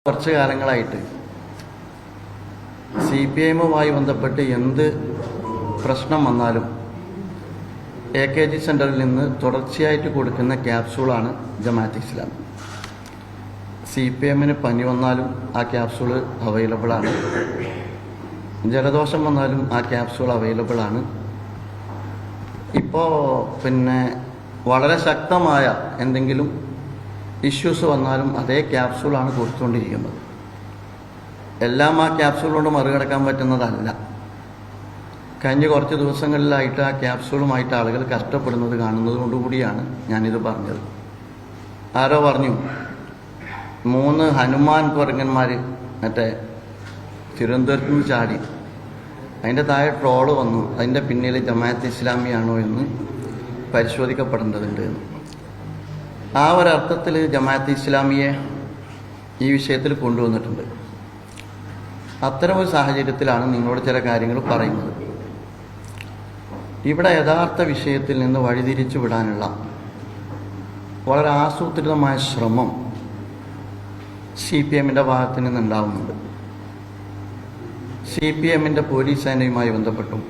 കുറച്ച് കാലങ്ങളായിട്ട് CPI-യുമായി ബന്ധപ്പെട്ട് എന്ത് പ്രശ്നം വന്നാലും AKG സെൻ്ററിൽ നിന്ന് തുടർച്ചയായിട്ട് കൊടുക്കുന്ന ക്യാപ്സൂളാണ് ജമാഅത്തെ ഇസ്ലാമി. CPM-ന് പനി വന്നാലും ആ ക്യാപ്സൂൾ അവൈലബിളാണ്, ജലദോഷം വന്നാലും ആ ക്യാപ്സൂൾ അവൈലബിളാണ്. ഇപ്പോൾ വളരെ ശക്തമായ എന്തെങ്കിലും ഇഷ്യൂസ് വന്നാലും അതേ ക്യാപ്സൂളാണ് കൊടുത്തുകൊണ്ടിരിക്കുന്നത്. എല്ലാം ആ ക്യാപ്സൂൾ കൊണ്ട് മറികടക്കാൻ പറ്റുന്നതല്ല. കഴിഞ്ഞ കുറച്ച് ദിവസങ്ങളിലായിട്ട് ആ ക്യാപ്സൂളുമായിട്ട് ആളുകൾ കഷ്ടപ്പെടുന്നത് കാണുന്നത് കൊണ്ടുകൂടിയാണ് ഞാനിത് പറഞ്ഞത്. ആരോ പറഞ്ഞു 3 ഹനുമാൻ കുരങ്ങന്മാർ മറ്റേ തിരുവനന്തപുരത്ത് നിന്ന് ചാടി, അതിൻ്റെ താഴെ ട്രോള് വന്നു, അതിൻ്റെ പിന്നിൽ ജമാഅത്തെ ഇസ്ലാമിയാണോ എന്ന് പരിശോധിക്കപ്പെടേണ്ടതുണ്ട് എന്ന്. ആ ഒരർത്ഥത്തിൽ ജമാഅത്തെ ഇസ്ലാമിയെ ഈ വിഷയത്തിൽ കൊണ്ടുവന്നിട്ടുണ്ട്. അത്തരമൊരു സാഹചര്യത്തിലാണ് നിങ്ങളോട് ചില കാര്യങ്ങൾ പറയുന്നത്. ഇവിടെ യഥാർത്ഥ വിഷയത്തിൽ നിന്ന് വഴിതിരിച്ചു വിടാനുള്ള വളരെ ആസൂത്രിതമായ ശ്രമം CPM-ൻ്റെ ഭാഗത്ത് നിന്നുണ്ടാവുന്നുണ്ട്. CPM-ൻ്റെ പോലീസ് സേനയുമായി ബന്ധപ്പെട്ടും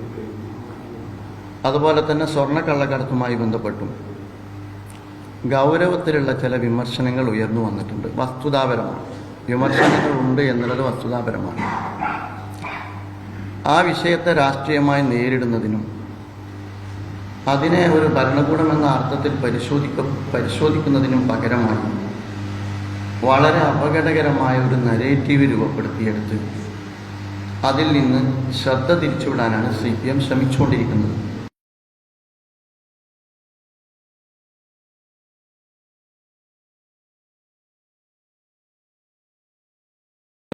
അതുപോലെ തന്നെ സ്വർണ്ണക്കള്ളക്കടത്തുമായി ബന്ധപ്പെട്ടും ഗൗരവത്തിലുള്ള ചില വിമർശനങ്ങൾ ഉയർന്നു വന്നിട്ടുണ്ട്. വസ്തുതാപരമാണ്, വിമർശനങ്ങളുണ്ട് എന്നുള്ളത് വസ്തുതാപരമാണ്. ആ വിഷയത്തെ രാഷ്ട്രീയമായി നേരിടുന്നതിനും അതിനെ ഒരു ഭരണകൂടം എന്ന അർത്ഥത്തിൽ പരിശോധിക്കുന്നതിനും പകരമായി വളരെ അപകടകരമായ ഒരു നരേറ്റീവ് രൂപപ്പെടുത്തിയെടുത്ത് അതിൽ നിന്ന് ശ്രദ്ധ തിരിച്ചുവിടാനാണ് CPM ശ്രമിച്ചുകൊണ്ടിരിക്കുന്നത്.